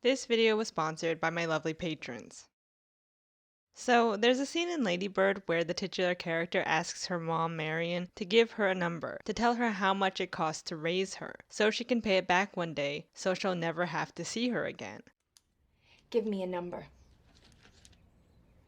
This video was sponsored by my lovely patrons. So, there's a scene in Lady Bird where the titular character asks her mom, Maion, to give her a number, to tell her how much it costs to raise her, so she can pay it back one day, so she'll never have to see her again. Give me a number.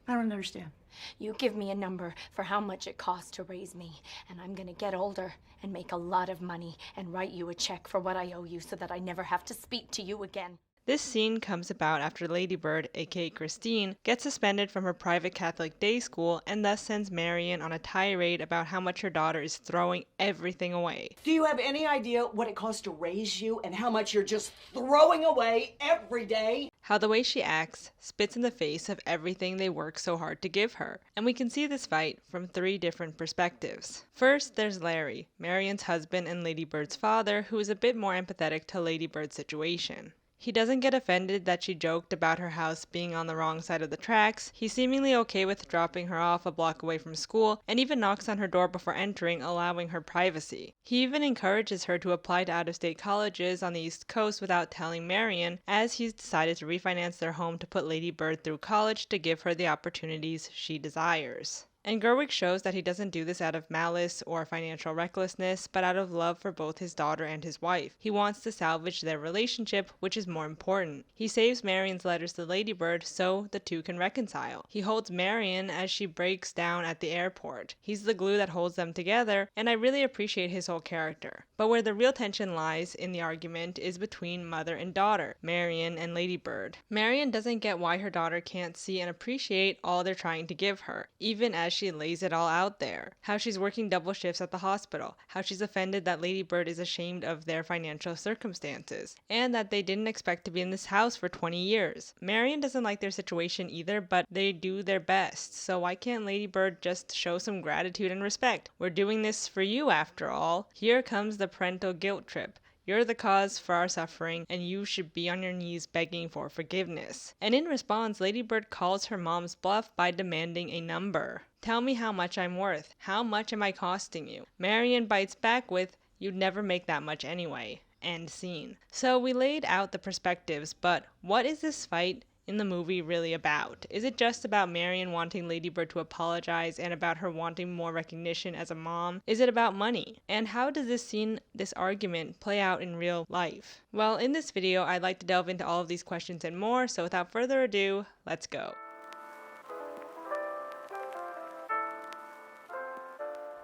I don't understand. You give me a number for how much it costs to raise me, and I'm gonna get older and make a lot of money and write you a check for what I owe you so that I never have to speak to you again. This scene comes about after Lady Bird, aka Christine, gets suspended from her private Catholic day school and thus sends Maion on a tirade about how much her daughter is throwing everything away. Do you have any idea what it costs to raise you and how much you're just throwing away every day? How the way she acts spits in the face of everything they work so hard to give her. And we can see this fight from 3 different perspectives. First, there's Larry, Maion's husband and Lady Bird's father, who is a bit more empathetic to Lady Bird's situation. He doesn't get offended that she joked about her house being on the wrong side of the tracks. He's seemingly okay with dropping her off a block away from school and even knocks on her door before entering, allowing her privacy. He even encourages her to apply to out-of-state colleges on the East Coast without telling Maion, as he's decided to refinance their home to put Lady Bird through college to give her the opportunities she desires. And Gerwig shows that he doesn't do this out of malice or financial recklessness, but out of love for both his daughter and his wife. He wants to salvage their relationship, which is more important. He saves Maion's letters to Lady Bird so the two can reconcile. He holds Maion as she breaks down at the airport. He's the glue that holds them together, and I really appreciate his whole character. But where the real tension lies in the argument is between mother and daughter, Maion and Lady Bird. Maion doesn't get why her daughter can't see and appreciate all they're trying to give her, even as she lays it all out there. How she's working double shifts at the hospital, how she's offended that Lady Bird is ashamed of their financial circumstances, and that they didn't expect to be in this house for 20 years. Maion doesn't like their situation either, but they do their best, so why can't Lady Bird just show some gratitude and respect? We're doing this for you after all. Here comes the parental guilt trip. You're the cause for our suffering, and you should be on your knees begging for forgiveness. And in response, Lady Bird calls her mom's bluff by demanding a number. Tell me how much I'm worth. How much am I costing you? Maion bites back with, you'd never make that much anyway. End scene. So we laid out the perspectives, but what is this fight in the movie really about? Is it just about Maion wanting Lady Bird to apologize and about her wanting more recognition as a mom? Is it about money? And how does this argument play out in real life? Well, in this video, I'd like to delve into all of these questions and more, so without further ado, let's go.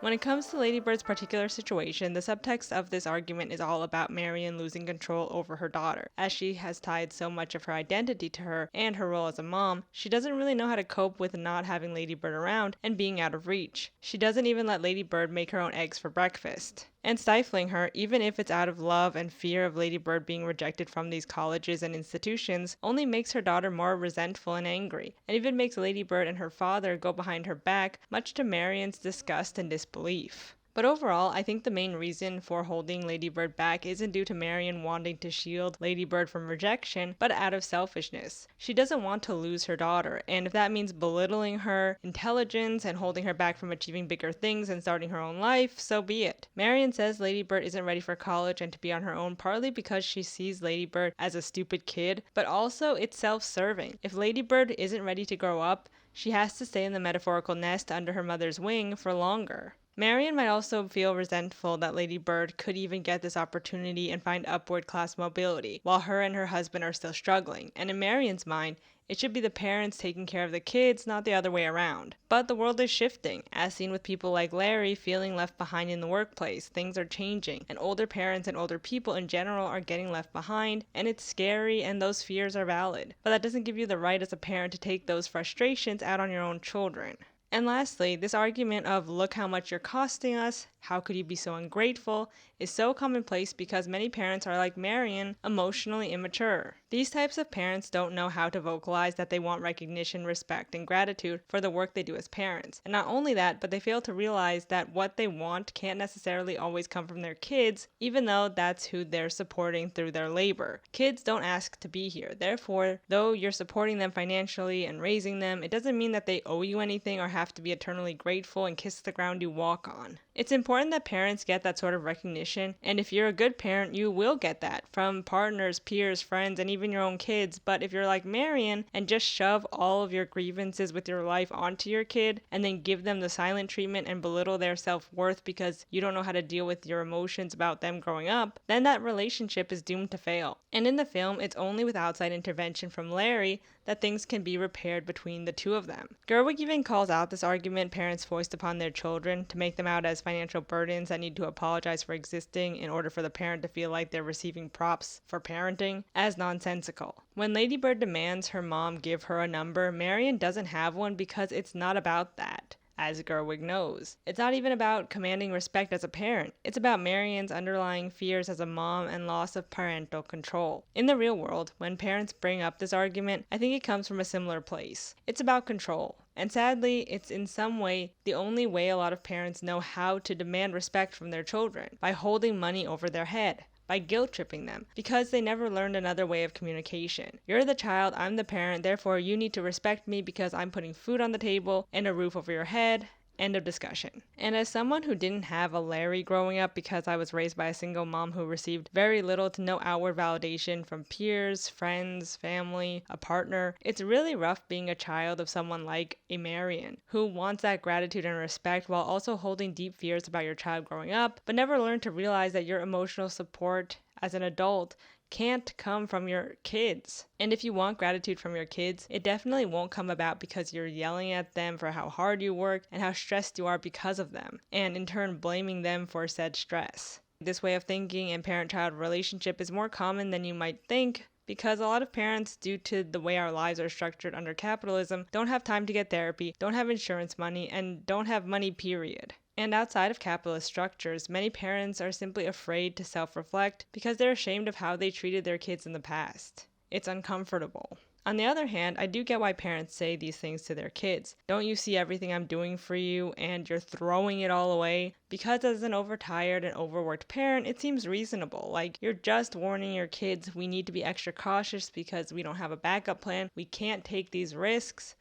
When it comes to Lady Bird's particular situation, the subtext of this argument is all about Maion losing control over her daughter. As she has tied so much of her identity to her and her role as a mom, she doesn't really know how to cope with not having Lady Bird around and being out of reach. She doesn't even let Lady Bird make her own eggs for breakfast. And stifling her, even if it's out of love and fear of Lady Bird being rejected from these colleges and institutions, only makes her daughter more resentful and angry, and even makes Lady Bird and her father go behind her back, much to Maion's disgust and disbelief. But overall, I think the main reason for holding Lady Bird back isn't due to Maion wanting to shield Lady Bird from rejection, but out of selfishness. She doesn't want to lose her daughter, and if that means belittling her intelligence and holding her back from achieving bigger things and starting her own life, so be it. Maion says Lady Bird isn't ready for college and to be on her own, partly because she sees Lady Bird as a stupid kid, but also it's self-serving. If Lady Bird isn't ready to grow up, she has to stay in the metaphorical nest under her mother's wing for longer. Maion might also feel resentful that Lady Bird could even get this opportunity and find upward class mobility, while her and her husband are still struggling, and in Maion's mind, it should be the parents taking care of the kids, not the other way around. But the world is shifting, as seen with people like Larry feeling left behind in the workplace. Things are changing, and older parents and older people in general are getting left behind, and it's scary and those fears are valid. But that doesn't give you the right as a parent to take those frustrations out on your own children. And lastly, this argument of look how much you're costing us, how could you be so ungrateful, is so commonplace because many parents are like Maion, emotionally immature. These types of parents don't know how to vocalize that they want recognition, respect, and gratitude for the work they do as parents. And not only that, but they fail to realize that what they want can't necessarily always come from their kids, even though that's who they're supporting through their labor. Kids don't ask to be here. Therefore, though you're supporting them financially and raising them, it doesn't mean that they owe you anything or have to be eternally grateful and kiss the ground you walk on. It's important important that parents get that sort of recognition, and if you're a good parent, you will get that from partners, peers, friends, and even your own kids. But if you're like Maion and just shove all of your grievances with your life onto your kid and then give them the silent treatment and belittle their self-worth because you don't know how to deal with your emotions about them growing up, then that relationship is doomed to fail. And in the film, it's only with outside intervention from Larry that things can be repaired between the two of them. Gerwig even calls out this argument parents foist upon their children to make them out as financial burdens that need to apologize for existing in order for the parent to feel like they're receiving props for parenting as nonsensical. When Lady Bird demands her mom give her a number, Maion doesn't have one because it's not about that. As Gerwig knows. It's not even about commanding respect as a parent. It's about Maion's underlying fears as a mom and loss of parental control. In the real world, when parents bring up this argument, I think it comes from a similar place. It's about control. And sadly, it's in some way the only way a lot of parents know how to demand respect from their children, by holding money over their head, by guilt-tripping them, because they never learned another way of communication. You're the child, I'm the parent, therefore you need to respect me because I'm putting food on the table and a roof over your head. End of discussion. And as someone who didn't have a Larry growing up because I was raised by a single mom who received very little to no outward validation from peers, friends, family, a partner, it's really rough being a child of someone like a Maion, who wants that gratitude and respect while also holding deep fears about your child growing up, but never learned to realize that your emotional support as an adult can't come from your kids. And if you want gratitude from your kids, it definitely won't come about because you're yelling at them for how hard you work and how stressed you are because of them, and in turn blaming them for said stress. This way of thinking and parent-child relationship is more common than you might think, because a lot of parents, due to the way our lives are structured under capitalism, don't have time to get therapy, don't have insurance money, and don't have money, period. And outside of capitalist structures, many parents are simply afraid to self-reflect because they're ashamed of how they treated their kids in the past. It's uncomfortable. On the other hand, I do get why parents say these things to their kids. Don't you see everything I'm doing for you and you're throwing it all away? Because as an overtired and overworked parent, it seems reasonable. Like, you're just warning your kids, we need to be extra cautious because we don't have a backup plan. We can't take these risks.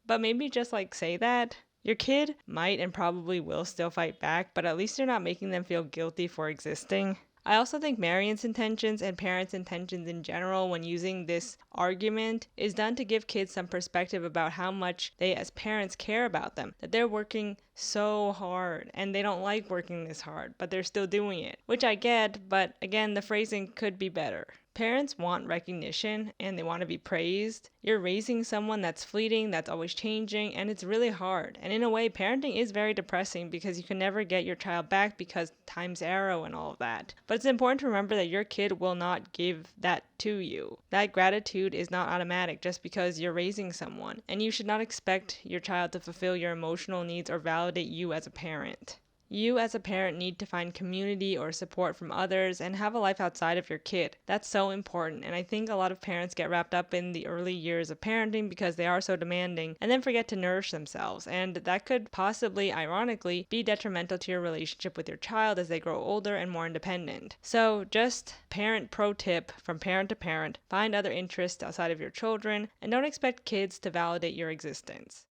But maybe just say that. Your kid might and probably will still fight back, but at least you're not making them feel guilty for existing. I also think Maion's intentions and parents' intentions in general when using this argument is done to give kids some perspective about how much they as parents care about them, that they're working so hard and they don't like working this hard, but they're still doing it, which I get, but again, the phrasing could be better. Parents want recognition and they want to be praised. You're raising someone that's fleeting, that's always changing, and it's really hard. And in a way, parenting is very depressing because you can never get your child back because time's arrow and all of that. But it's important to remember that your kid will not give that to you. That gratitude is not automatic just because you're raising someone, and you should not expect your child to fulfill your emotional needs or validate you as a parent. You as a parent need to find community or support from others and have a life outside of your kid. That's so important, and I think a lot of parents get wrapped up in the early years of parenting because they are so demanding and then forget to nourish themselves, and that could possibly, ironically, be detrimental to your relationship with your child as they grow older and more independent. So just parent pro tip from parent to parent, find other interests outside of your children and don't expect kids to validate your existence.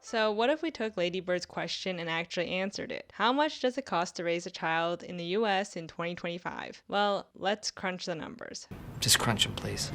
So what if we took Lady Bird's question and actually answered it? How much does it cost to raise a child in the US in 2025? Well, let's crunch the numbers. Just crunch them, please.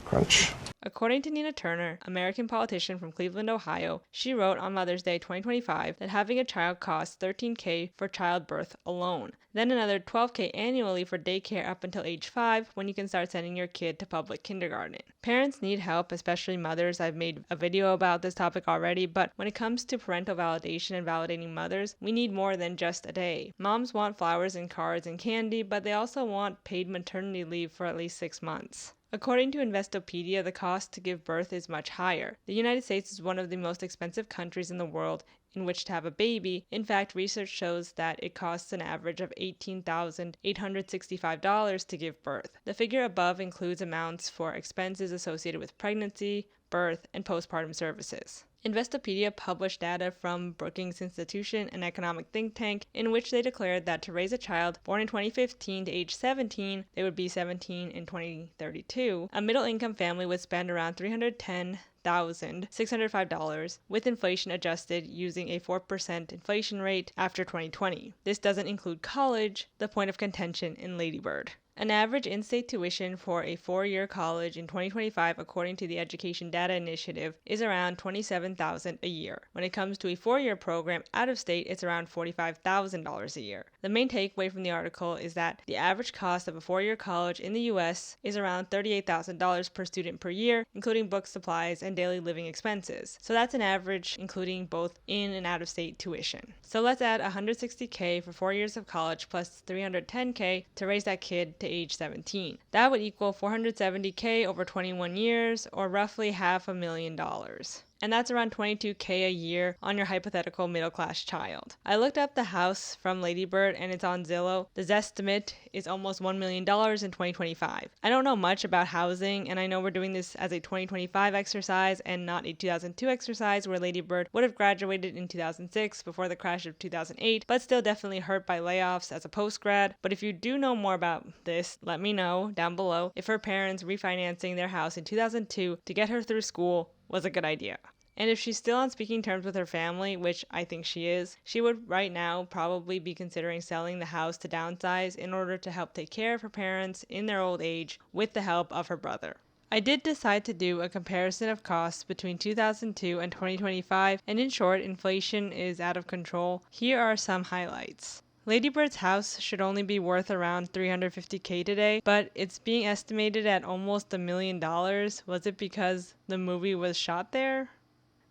Crunch. According to Nina Turner, American politician from Cleveland, Ohio, she wrote on Mother's Day 2025 that having a child costs $13,000 for childbirth alone, then another $12,000 annually for daycare up until age 5 when you can start sending your kid to public kindergarten. Parents need help, especially mothers. I've made a video about this topic already, but when it comes to parental validation and validating mothers, we need more than just a day. Moms want flowers and cards and candy, but they also want paid maternity leave for at least 6 months. According to Investopedia, the cost to give birth is much higher. The United States is one of the most expensive countries in the world in which to have a baby. In fact, research shows that it costs an average of $18,865 to give birth. The figure above includes amounts for expenses associated with pregnancy, birth, and postpartum services. Investopedia published data from Brookings Institution, an economic think tank, in which they declared that to raise a child born in 2015 to age 17, they would be 17 in 2032, a middle-income family would spend around $310,605 with inflation adjusted using a 4% inflation rate after 2020. This doesn't include college, the point of contention in Lady Bird. An average in-state tuition for a 4-year college in 2025, according to the Education Data Initiative, is around $27,000 a year. When it comes to a 4-year program out of state, it's around $45,000 a year. The main takeaway from the article is that the average cost of a 4-year college in the U.S. is around $38,000 per student per year, including books, supplies, and daily living expenses. So that's an average including both in and out of state tuition. So let's add $160K for 4 years of college plus $310K to raise that kid to age 17. That would equal $470K over 21 years, or roughly $500,000. And that's around $22K a year on your hypothetical middle-class child. I looked up the house from Lady Bird and it's on Zillow. The Zestimate is almost $1 million in 2025. I don't know much about housing, and I know we're doing this as a 2025 exercise and not a 2002 exercise where Lady Bird would have graduated in 2006 before the crash of 2008, but still definitely hurt by layoffs as a post-grad. But if you do know more about this, let me know down below if her parents refinancing their house in 2002 to get her through school was a good idea. And if she's still on speaking terms with her family, which I think she is, she would right now probably be considering selling the house to downsize in order to help take care of her parents in their old age with the help of her brother. I did decide to do a comparison of costs between 2002 and 2025, and in short, inflation is out of control. Here are some highlights. Lady Bird's house should only be worth around $350K today, but it's being estimated at almost $1 million. Was it because the movie was shot there?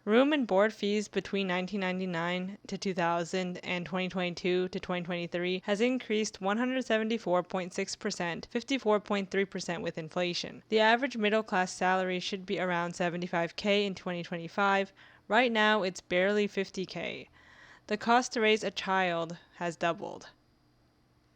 Room and board fees between 1999 to 2000 and 2022 to 2023 has increased 174.6%, 54.3% with inflation. The average middle class salary should be around $75K in 2025. Right now, it's barely $50K. The cost to raise a child has doubled.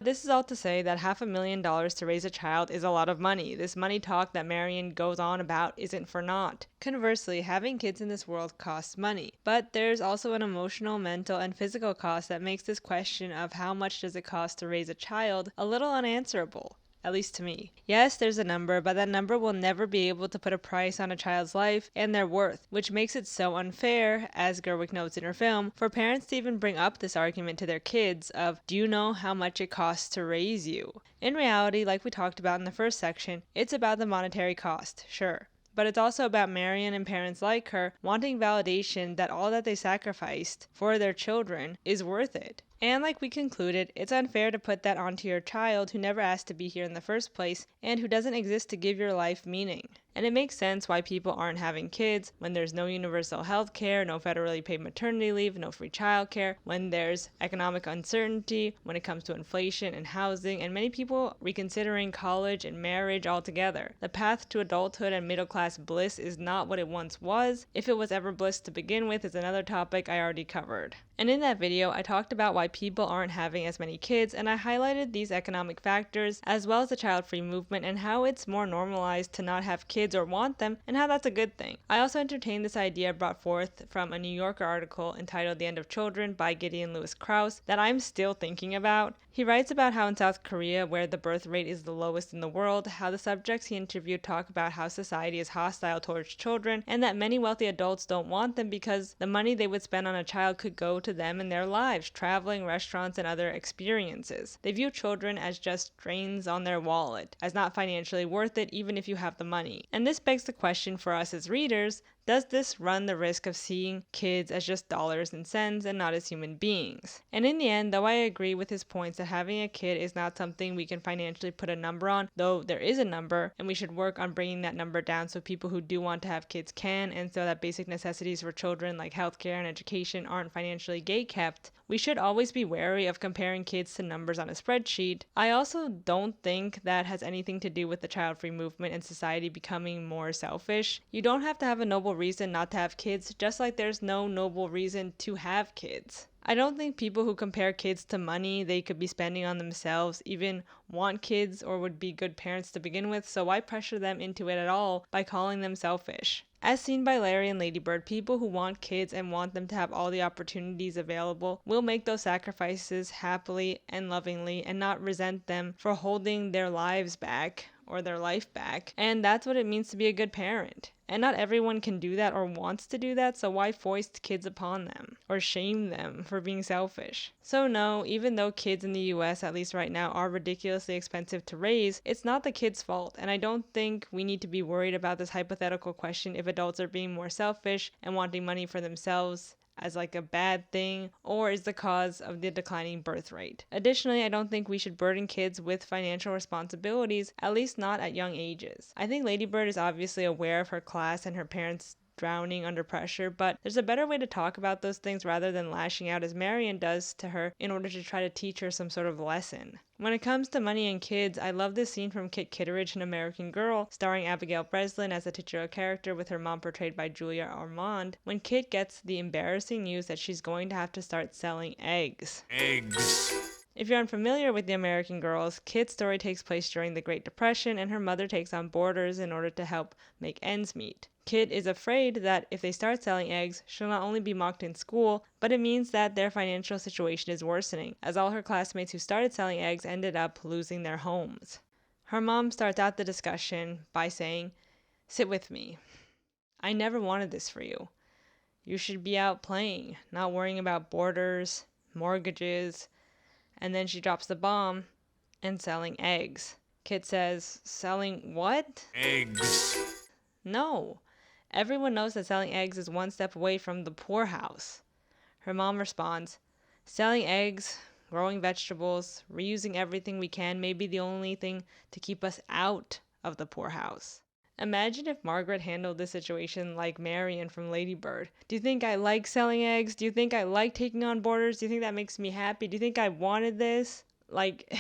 This is all to say that $500,000 to raise a child is a lot of money. This money talk that Maion goes on about isn't for naught. Conversely, having kids in this world costs money. But there's also an emotional, mental, and physical cost that makes this question of how much does it cost to raise a child a little unanswerable. At least to me. Yes, there's a number, but that number will never be able to put a price on a child's life and their worth, which makes it so unfair, as Gerwig notes in her film, for parents to even bring up this argument to their kids of, do you know how much it costs to raise you? In reality, like we talked about in the first section, it's about the monetary cost, sure. But it's also about Maion and parents like her wanting validation that all that they sacrificed for their children is worth it. And like we concluded, it's unfair to put that onto your child who never asked to be here in the first place and who doesn't exist to give your life meaning. And it makes sense why people aren't having kids when there's no universal health care, no federally paid maternity leave, no free childcare, when there's economic uncertainty, when it comes to inflation and housing, and many people reconsidering college and marriage altogether. The path to adulthood and middle class bliss is not what it once was. If it was ever bliss to begin with is another topic I already covered. And in that video, I talked about why people aren't having as many kids, and I highlighted these economic factors as well as the child-free movement and how it's more normalized to not have kids or want them, and how that's a good thing. I also entertained this idea brought forth from a New Yorker article entitled The End of Children by Gideon Lewis Krause that I'm still thinking about. He writes about how in South Korea, where the birth rate is the lowest in the world, how the subjects he interviewed talk about how society is hostile towards children, and that many wealthy adults don't want them because the money they would spend on a child could go to them and their lives, traveling, restaurants, and other experiences. They view children as just drains on their wallet, as not financially worth it even if you have the money. And this begs the question for us as readers, does this run the risk of seeing kids as just dollars and cents and not as human beings? And in the end, though I agree with his points that having a kid is not something we can financially put a number on, though there is a number, and we should work on bringing that number down so people who do want to have kids can, and so that basic necessities for children like healthcare and education aren't financially gatekept, we should always be wary of comparing kids to numbers on a spreadsheet. I also don't think that has anything to do with the child-free movement and society becoming more selfish. You don't have to have a noble noble reason not to have kids, just like there's no noble reason to have kids. I don't think people who compare kids to money they could be spending on themselves even want kids or would be good parents to begin with, so why pressure them into it at all by calling them selfish? As seen by Larry and Lady Bird, people who want kids and want them to have all the opportunities available will make those sacrifices happily and lovingly and not resent them for holding their lives back or their life back. And that's what it means to be a good parent. And not everyone can do that or wants to do that, so why foist kids upon them or shame them for being selfish? So no, even though kids in the US, at least right now, are ridiculously expensive to raise, it's not the kids' fault, and I don't think we need to be worried about this hypothetical question if adults are being more selfish and wanting money for themselves as like a bad thing, or is the cause of the declining birth rate. Additionally, I don't think we should burden kids with financial responsibilities, at least not at young ages. I think Lady Bird is obviously aware of her class and her parents drowning under pressure, but there's a better way to talk about those things rather than lashing out as Maion does to her in order to try to teach her some sort of lesson. When it comes to money and kids, I love this scene from Kit Kitteridge in American Girl, starring Abigail Breslin as the titular character with her mom portrayed by Julia Ormond, when Kit gets the embarrassing news that she's going to have to start selling eggs. If you're unfamiliar with the American Girls, Kit's story takes place during the Great Depression and her mother takes on boarders in order to help make ends meet. Kit is afraid that if they start selling eggs, she'll not only be mocked in school, but it means that their financial situation is worsening, as all her classmates who started selling eggs ended up losing their homes. Her mom starts out the discussion by saying, "Sit with me. I never wanted this for you. You should be out playing, not worrying about boarders, mortgages," and then she drops the bomb, "and selling eggs." Kit says, "Selling what?" Eggs. "No. Everyone knows that selling eggs is one step away from the poorhouse." Her mom responds, "Selling eggs, growing vegetables, reusing everything we can may be the only thing to keep us out of the poorhouse." Imagine if Margaret handled this situation like Maion from Lady Bird. Do you think I like selling eggs? Do you think I like taking on boarders? Do you think that makes me happy? Do you think I wanted this? Like,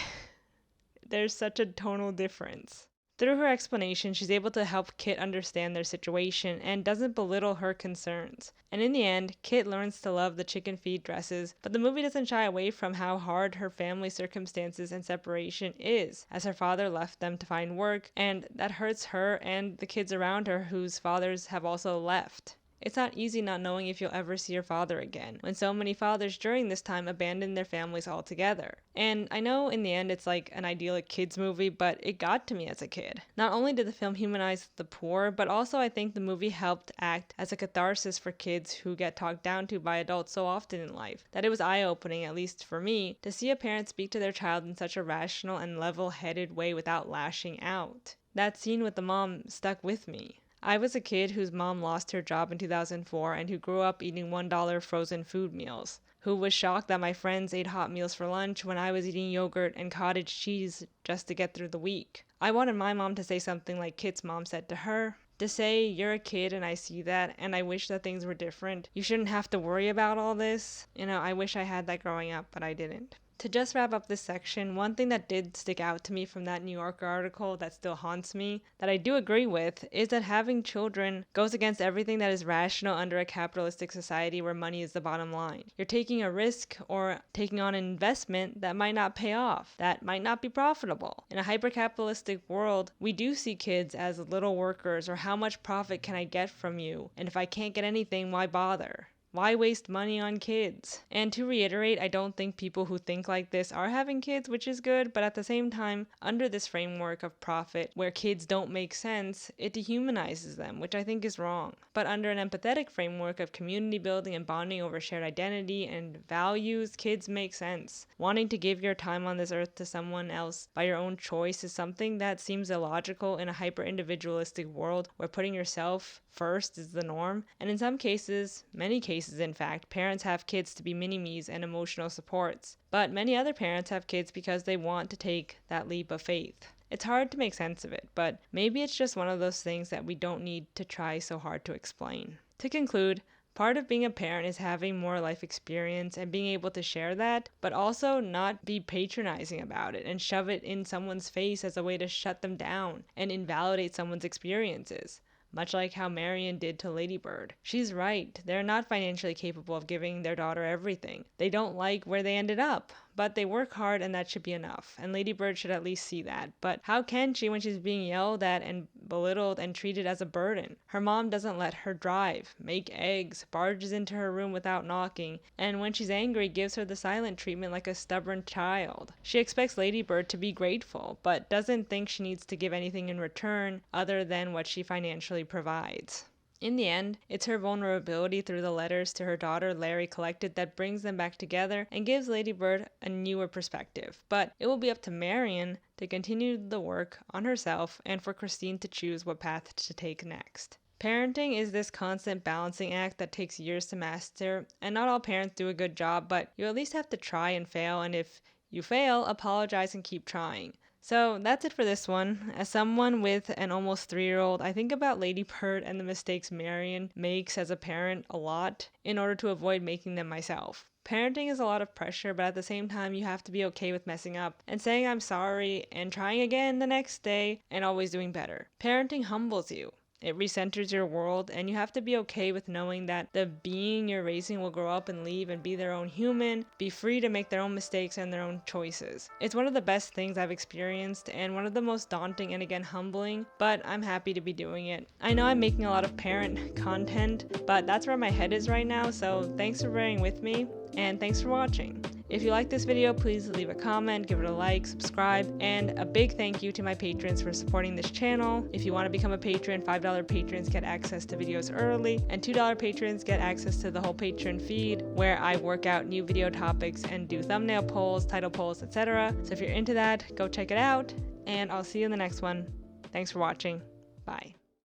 there's such a tonal difference. Through her explanation, she's able to help Kit understand their situation and doesn't belittle her concerns. And in the end, Kit learns to love the chicken feed dresses, but the movie doesn't shy away from how hard her family circumstances and separation is, as her father left them to find work, and that hurts her and the kids around her whose fathers have also left. It's not easy not knowing if you'll ever see your father again, when so many fathers during this time abandoned their families altogether. And I know in the end it's like an idyllic kids movie, but it got to me as a kid. Not only did the film humanize the poor, but also I think the movie helped act as a catharsis for kids who get talked down to by adults so often in life, that it was eye-opening, at least for me, to see a parent speak to their child in such a rational and level-headed way without lashing out. That scene with the mom stuck with me. I was a kid whose mom lost her job in 2004 and who grew up eating $1 frozen food meals, who was shocked that my friends ate hot meals for lunch when I was eating yogurt and cottage cheese just to get through the week. I wanted my mom to say something like Kit's mom said to her, to say, "You're a kid and I see that and I wish that things were different. You shouldn't have to worry about all this." I wish I had that growing up, but I didn't. To just wrap up this section, one thing that did stick out to me from that New Yorker article that still haunts me, that I do agree with, is that having children goes against everything that is rational under a capitalistic society where money is the bottom line. You're taking a risk or taking on an investment that might not pay off, that might not be profitable. In a hyper-capitalistic world, we do see kids as little workers, or how much profit can I get from you, and if I can't get anything, why bother? Why waste money on kids? And to reiterate, I don't think people who think like this are having kids, which is good, but at the same time, under this framework of profit, where kids don't make sense, it dehumanizes them, which I think is wrong. But under an empathetic framework of community building and bonding over shared identity and values, kids make sense. Wanting to give your time on this earth to someone else by your own choice is something that seems illogical in a hyper-individualistic world where putting yourself first is the norm, and in some cases, many cases in fact, parents have kids to be mini-me's and emotional supports. But many other parents have kids because they want to take that leap of faith. It's hard to make sense of it, but maybe it's just one of those things that we don't need to try so hard to explain. To conclude, part of being a parent is having more life experience and being able to share that, but also not be patronizing about it and shove it in someone's face as a way to shut them down and invalidate someone's experiences. much like how Maion did to Lady Bird. She's right, they're not financially capable of giving their daughter everything. They don't like where they ended up, but they work hard and that should be enough, and Lady Bird should at least see that. But how can she when she's being yelled at and belittled and treated as a burden? Her mom doesn't let her drive, make eggs, barges into her room without knocking, and when she's angry gives her the silent treatment like a stubborn child. She expects Lady Bird to be grateful, but doesn't think she needs to give anything in return other than what she financially provides. In the end, it's her vulnerability through the letters to her daughter Larry collected that brings them back together and gives Lady Bird a newer perspective. But it will be up to Maion to continue the work on herself and for Christine to choose what path to take next. Parenting is this constant balancing act that takes years to master, and not all parents do a good job, but you at least have to try and fail, and if you fail, apologize and keep trying. So that's it for this one. As someone with an almost 3-year-old, I think about Lady Bird and the mistakes Maion makes as a parent a lot in order to avoid making them myself. Parenting is a lot of pressure, but at the same time, you have to be okay with messing up and saying I'm sorry and trying again the next day and always doing better. Parenting humbles you. It recenters your world, and you have to be okay with knowing that the being you're raising will grow up and leave and be their own human, be free to make their own mistakes and their own choices. It's one of the best things I've experienced and one of the most daunting and again humbling, but I'm happy to be doing it. I know I'm making a lot of parent content, but that's where my head is right now, so thanks for bearing with me, and thanks for watching. If you like this video, please leave a comment, give it a like, subscribe, and a big thank you to my patrons for supporting this channel. If you want to become a patron, $5 patrons get access to videos early, and $2 patrons get access to the whole patron feed, where I work out new video topics and do thumbnail polls, title polls, etc. So if you're into that, go check it out, and I'll see you in the next one. Thanks for watching. Bye.